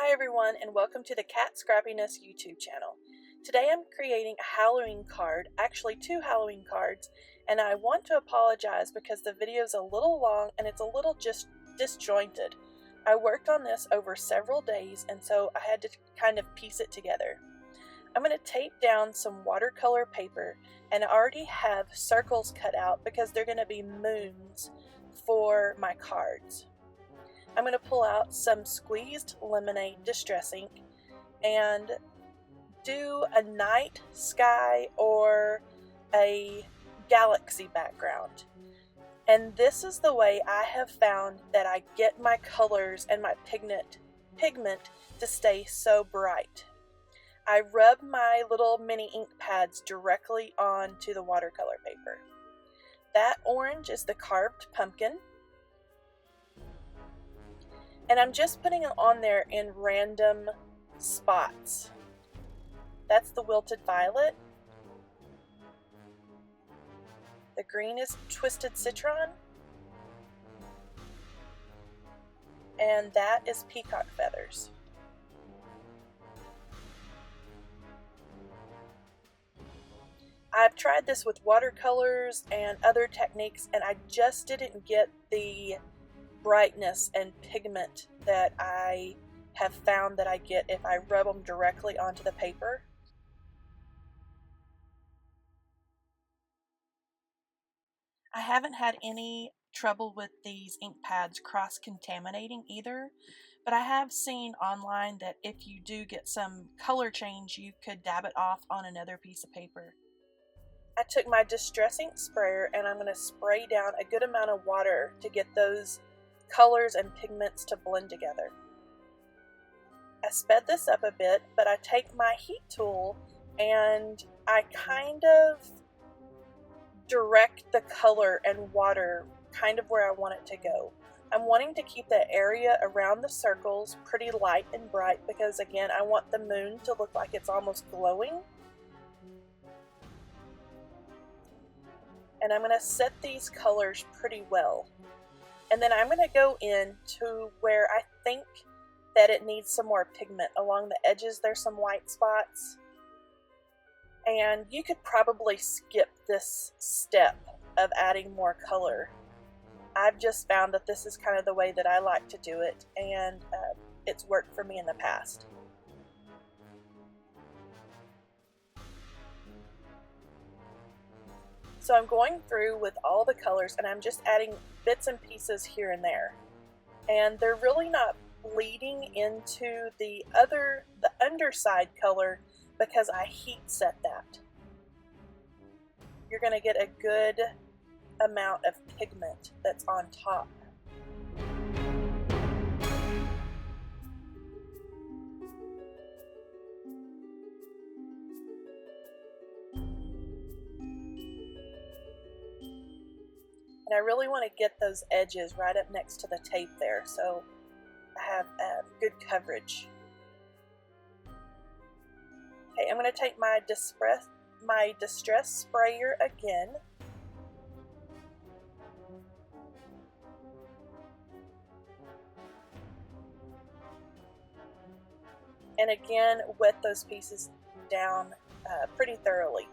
Hi everyone, and welcome to the Cat Scrappiness YouTube channel. Today I'm creating a Halloween card, actually two Halloween cards, and I want to apologize because the video is a little long and it's a little just disjointed. I worked on this over several days, and so I had to kind of piece it together. I'm going to tape down some watercolor paper, and I already have circles cut out because they're going to be moons for my cards. I'm going to pull out some squeezed lemonade distress ink and do a night sky or a galaxy background. And this is the way I have found that I get my colors and my pigment to stay so bright. I rub my little mini ink pads directly onto the watercolor paper. That orange is the carved pumpkin. And I'm just putting it on there in random spots. That's the wilted violet. The green is twisted citron. And that is peacock feathers. I've tried this with watercolors and other techniques, and I just didn't get the brightness and pigment that I have found that I get if I rub them directly onto the paper. I haven't had any trouble with these ink pads cross-contaminating either, but I have seen online that if you do get some color change, you could dab it off on another piece of paper. I took my distress ink sprayer and I'm going to spray down a good amount of water to get those colors and pigments to blend together. I sped this up a bit, but I take my heat tool and I kind of direct the color and water kind of where I want it to go. I'm wanting to keep the area around the circles pretty light and bright because, again, I want the moon to look like it's almost glowing. And I'm going to set these colors pretty well. And then I'm going to go in to where I think that it needs some more pigment. Along the edges there's some white spots. And you could probably skip this step of adding more color. I've just found that this is kind of the way that I like to do it, and it's worked for me in the past. So I'm going through with all the colors and I'm just adding bits and pieces here and there. And they're really not bleeding into the underside color because I heat set that. You're going to get a good amount of pigment that's on top. And I really want to get those edges right up next to the tape there, so I have good coverage. Okay, I'm going to take my distress sprayer again. And again, wet those pieces down pretty thoroughly.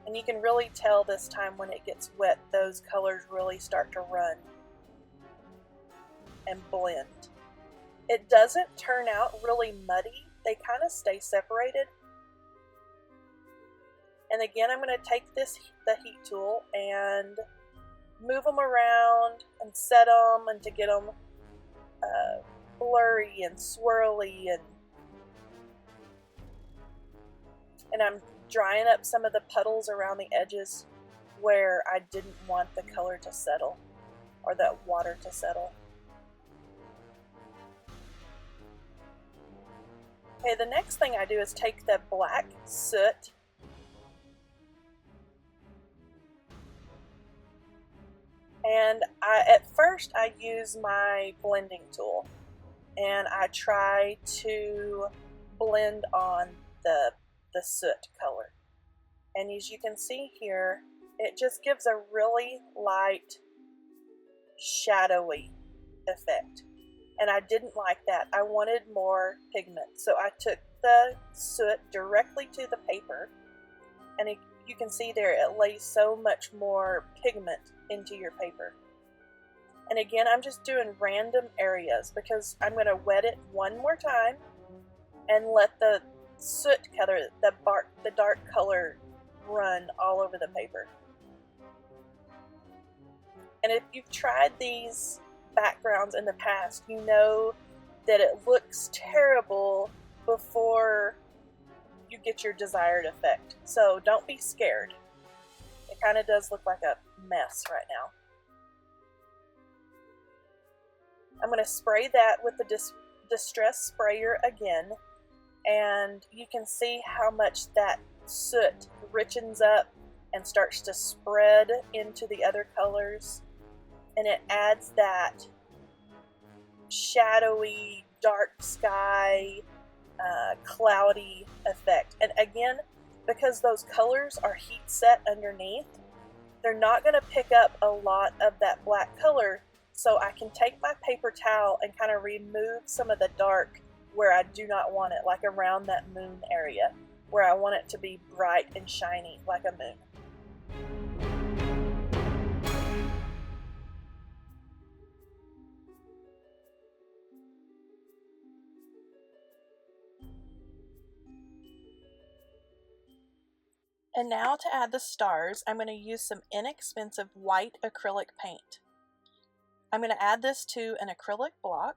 And you can really tell this time when it gets wet, those colors really start to run and blend. It doesn't turn out really muddy. They kind of stay separated. And again, I'm going to take the heat tool and move them around and set them and to get them blurry and swirly, and I'm drying up some of the puddles around the edges where I didn't want the color to settle or the water to settle. Okay, the next thing I do is take the black soot and at first I use my blending tool and I try to blend on the soot color. And as you can see here, it just gives a really light, shadowy effect. and I didn't like that. I wanted more pigment. So I took the soot directly to the paper, and you can see there it lays so much more pigment into your paper. And again, I'm just doing random areas because I'm going to wet it one more time and let the soot color, the dark color, run all over the paper. And if you've tried these backgrounds in the past, you know that it looks terrible before you get your desired effect. So don't be scared. It kind of does look like a mess right now. I'm going to spray that with the Distress Sprayer again, and you can see how much that soot richens up and starts to spread into the other colors, and it adds that shadowy, dark sky, cloudy effect. And again, because those colors are heat set underneath, they're not going to pick up a lot of that black color, so I can take my paper towel and kind of remove some of the dark where I do not want it, like around that moon area, where I want it to be bright and shiny like a moon. And now to add the stars, I'm going to use some inexpensive white acrylic paint. I'm going to add this to an acrylic block.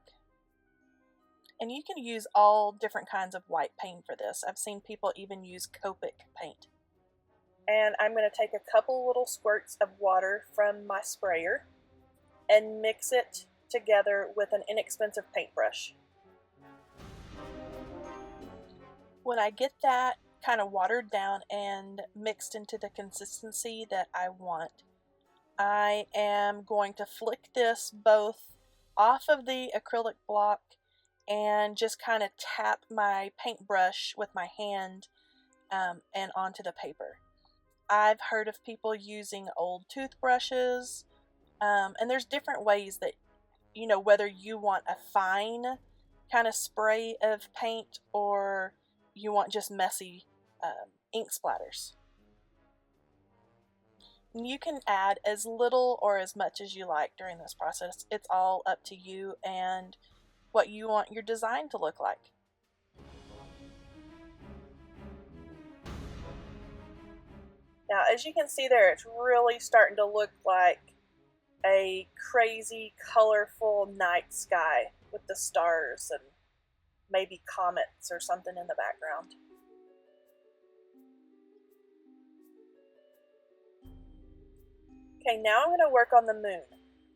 And you can use all different kinds of white paint for this. I've seen people even use Copic paint. And I'm going to take a couple little squirts of water from my sprayer and mix it together with an inexpensive paintbrush. When I get that kind of watered down and mixed into the consistency that I want, I am going to flick this both off of the acrylic block and just kind of tap my paintbrush with my hand and onto the paper. I've heard of people using old toothbrushes, and there's different ways that, you know, whether you want a fine kind of spray of paint or you want just messy ink splatters. You can add as little or as much as you like during this process. It's all up to you and what you want your design to look like. Now, as you can see there, it's really starting to look like a crazy, colorful night sky with the stars and maybe comets or something in the background. Okay, now I'm going to work on the moon.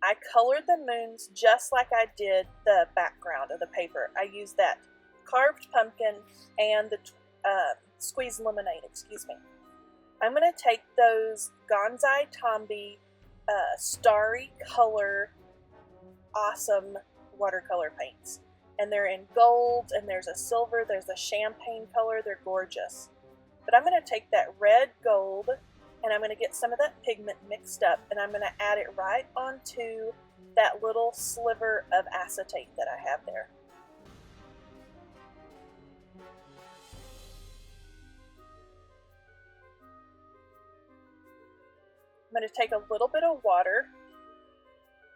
I colored the moons just like I did the background of the paper. I used that carved pumpkin and the squeezed lemonade, excuse me. I'm going to take those Gonzai Tombi starry color, awesome watercolor paints. And they're in gold, and there's a silver, there's a champagne color. They're gorgeous. But I'm going to take that red gold, and I'm going to get some of that pigment mixed up, and I'm going to add it right onto that little sliver of acetate that I have there. I'm going to take a little bit of water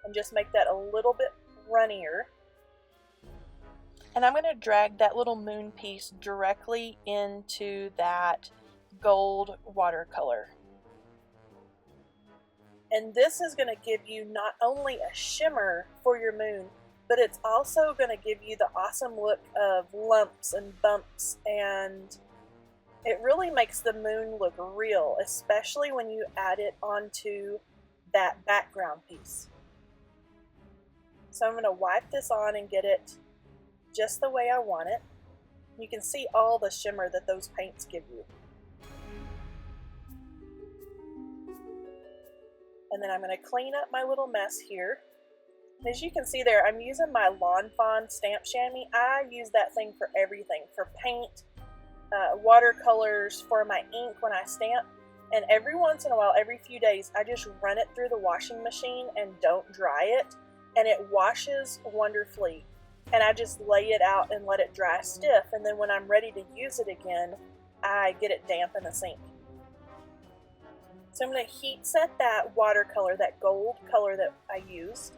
and just make that a little bit runnier. And I'm going to drag that little moon piece directly into that gold watercolor. And this is going to give you not only a shimmer for your moon, but it's also going to give you the awesome look of lumps and bumps, and it really makes the moon look real, especially when you add it onto that background piece. So I'm going to wipe this on and get it just the way I want it. You can see all the shimmer that those paints give you. And then I'm going to clean up my little mess here. As you can see there, I'm using my Lawn Fawn stamp chamois. I use that thing for everything, for paint, watercolors, for my ink when I stamp. And every once in a while, every few days, I just run it through the washing machine and don't dry it. And it washes wonderfully. and I just lay it out and let it dry stiff, and then when I'm ready to use it again, I get it damp in the sink. So I'm going to heat set that watercolor, that gold color that I used.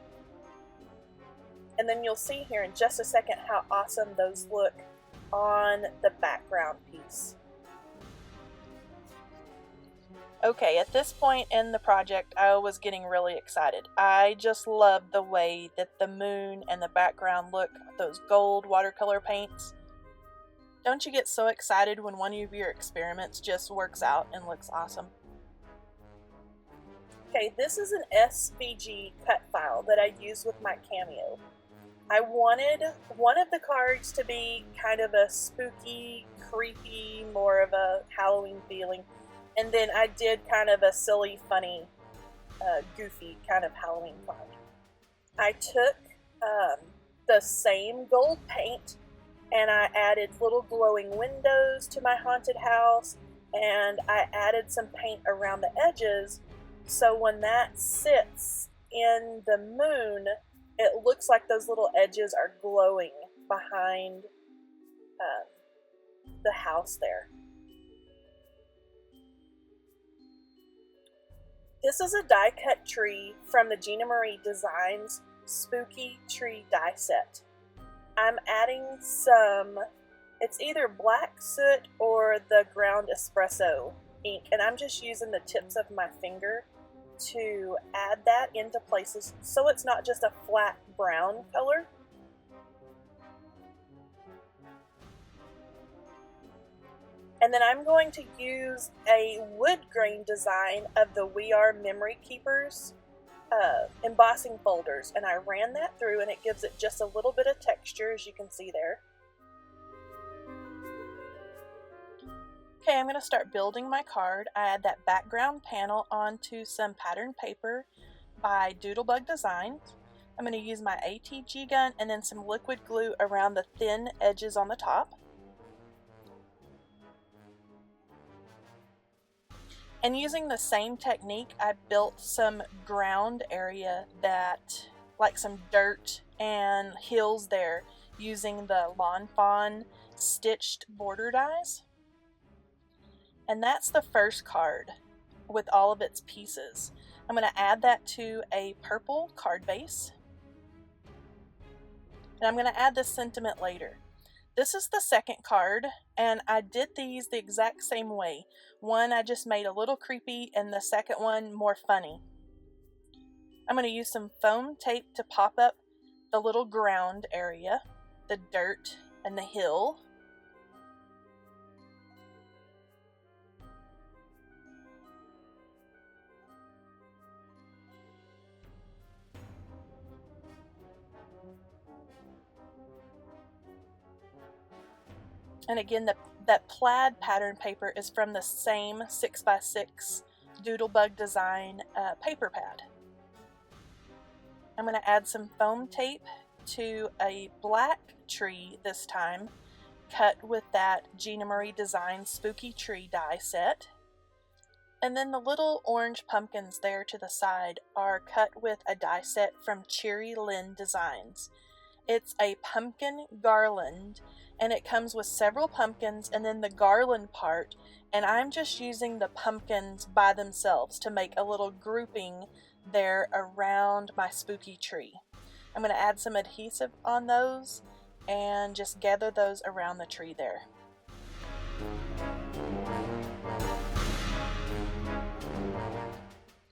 And then you'll see here in just a second how awesome those look on the background piece. Okay, at this point in the project, I was getting really excited. I just love the way that the moon and the background look with those gold watercolor paints. Don't you get so excited when one of your experiments just works out and looks awesome? Okay, this is an SVG cut file that I use with my Cameo. I wanted one of the cards to be kind of a spooky, creepy, more of a Halloween feeling. And then I did kind of a silly, funny, goofy kind of Halloween card. I took the same gold paint and I added little glowing windows to my haunted house, and I added some paint around the edges so when that sits in the moon, it looks like those little edges are glowing behind the house there. This is a die cut tree from the Gina Marie Designs Spooky Tree die set. I'm adding some, it's either black soot or the ground espresso ink, and I'm just using the tips of my finger to add that into places so it's not just a flat brown color. And then I'm going to use a wood grain design of the We Are Memory Keepers embossing folders, and I ran that through and it gives it just a little bit of texture, as you can see there. Okay, I'm going to start building my card. I add that background panel onto some pattern paper by Doodlebug Designs. I'm going to use my ATG gun and then some liquid glue around the thin edges on the top. And using the same technique, I built some ground area that, like some dirt and hills there, using the Lawn Fawn stitched border dies. And that's the first card with all of its pieces. I'm going to add that to a purple card base. And I'm going to add this sentiment later. This is the second card, and I did these the exact same way. One I just made a little creepy, and the second one more funny. I'm going to use some foam tape to pop up the little ground area, the dirt, and the hill. And again, that plaid pattern paper is from the same 6x6 Doodlebug Design paper pad. I'm going to add some foam tape to a black tree this time, cut with that Gina Marie Design Spooky Tree die set. And then the little orange pumpkins there to the side are cut with a die set from Cherry Lynn Designs. It's a pumpkin garland, and it comes with several pumpkins and then the garland part, and I'm just using the pumpkins by themselves to make a little grouping there around my spooky tree. I'm going to add some adhesive on those and just gather those around the tree there.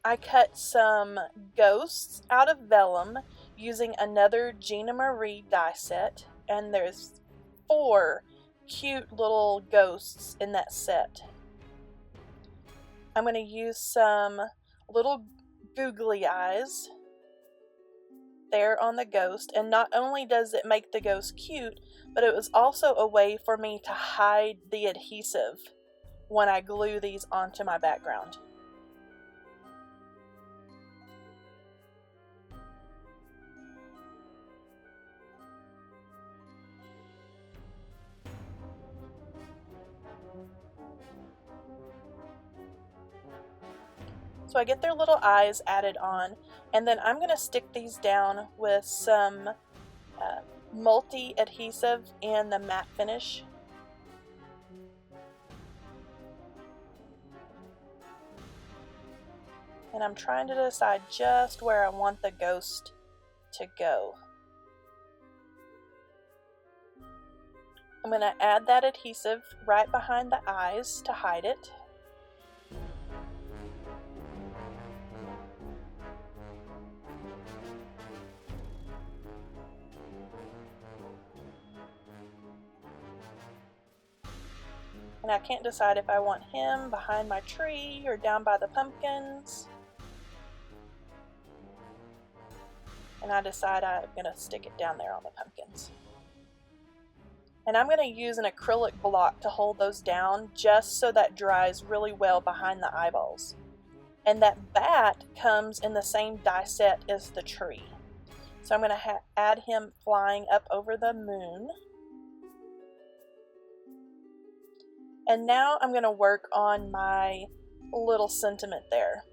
I cut some ghosts out of vellum using another Gina Marie die set, and there's 4 cute little ghosts in that set. I'm going to use some little googly eyes there on the ghost, and not only does it make the ghost cute, but it was also a way for me to hide the adhesive when I glue these onto my background. So I get their little eyes added on, and then I'm going to stick these down with some multi-adhesive in the matte finish. And I'm trying to decide just where I want the ghost to go. I'm going to add that adhesive right behind the eyes to hide it. And I can't decide if I want him behind my tree or down by the pumpkins. And I decide I'm going to stick it down there on the pumpkins. And I'm going to use an acrylic block to hold those down just so that dries really well behind the eyeballs. And that bat comes in the same die set as the tree. So I'm going to add him flying up over the moon. And now I'm going to work on my little sentiment there.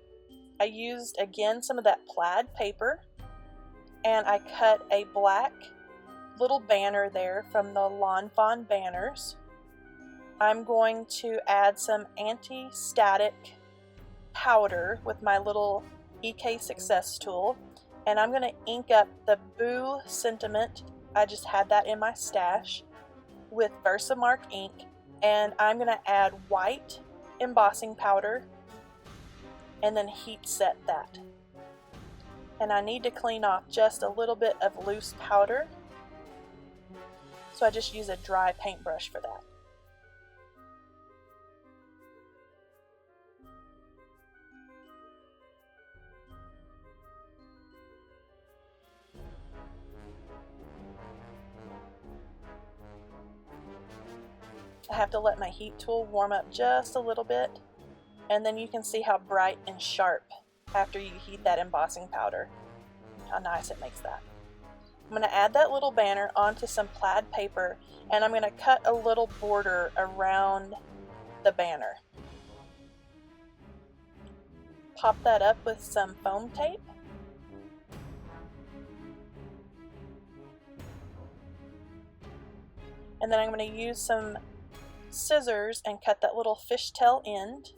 I used again some of that plaid paper, and I cut a black little banner there from the Lawn Fawn banners. I'm going to add some anti-static powder with my little EK Success tool, and I'm going to ink up the Boo sentiment. I just had that in my stash with Versamark ink, and I'm going to add white embossing powder and then heat set that. And I need to clean off just a little bit of loose powder, so I just use a dry paintbrush for that. I have to let my heat tool warm up just a little bit, and then you can see how bright and sharp after you heat that embossing powder. How nice it makes that. I'm going to add that little banner onto some plaid paper, and I'm going to cut a little border around the banner. Pop that up with some foam tape. And then I'm going to use some scissors and cut that little fishtail end.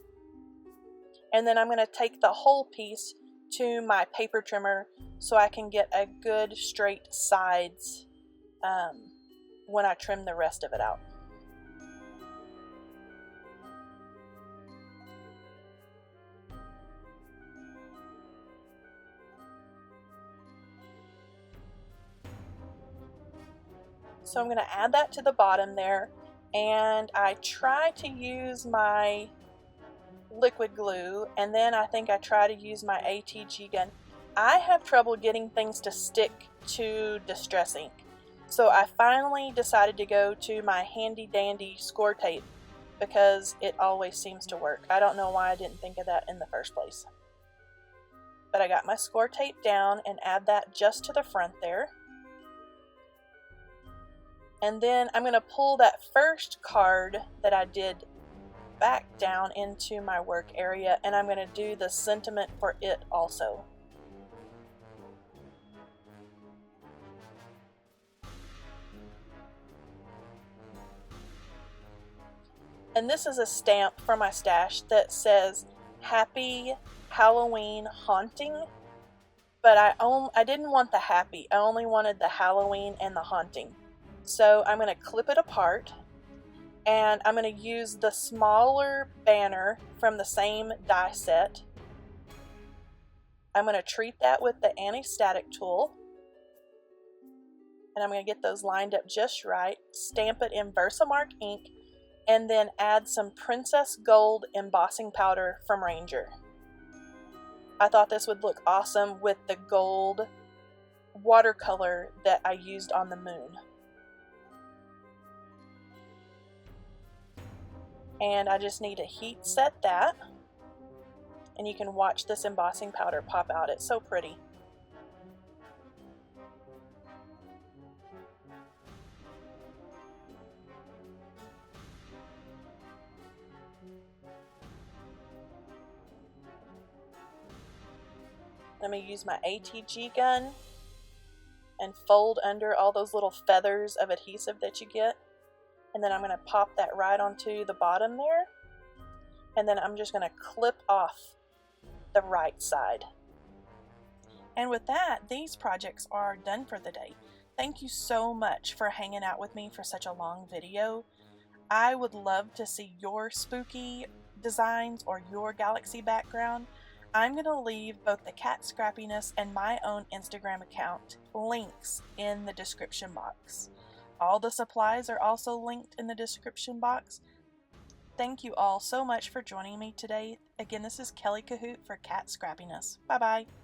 And then I'm going to take the whole piece to my paper trimmer so I can get a good straight sides when I trim the rest of it out. So I'm going to add that to the bottom there, and I try to use my liquid glue, and then I think I try to use my ATG gun. I have trouble getting things to stick to Distress ink, so I finally decided to go to my handy dandy score tape because it always seems to work. I don't know why I didn't think of that in the first place. But I got my score tape down and add that just to the front there. And then I'm going to pull that first card that I did back down into my work area, and I'm going to do the sentiment for it also. And this is a stamp from my stash that says Happy Halloween Haunting, but I didn't want the happy, I only wanted the Halloween and the haunting. So I'm going to clip it apart, and I'm going to use the smaller banner from the same die set. I'm going to treat that with the anti-static tool, and I'm going to get those lined up just right, stamp it in Versamark ink, and then add some Princess Gold embossing powder from Ranger. I thought this would look awesome with the gold watercolor that I used on the moon. And I just need to heat set that, and you can watch this embossing powder pop out. It's so pretty. Let me use my ATG gun and fold under all those little feathers of adhesive that you get. And then I'm going to pop that right onto the bottom there. And then I'm just going to clip off the right side. And with that, these projects are done for the day. Thank you so much for hanging out with me for such a long video. I would love to see your spooky designs or your galaxy background. I'm going to leave both the Cat Scrappiness and my own Instagram account links in the description box. All the supplies are also linked in the description box. Thank you all so much for joining me today. Again, this is Kelly Cahoot for Cat Scrappiness. Bye bye.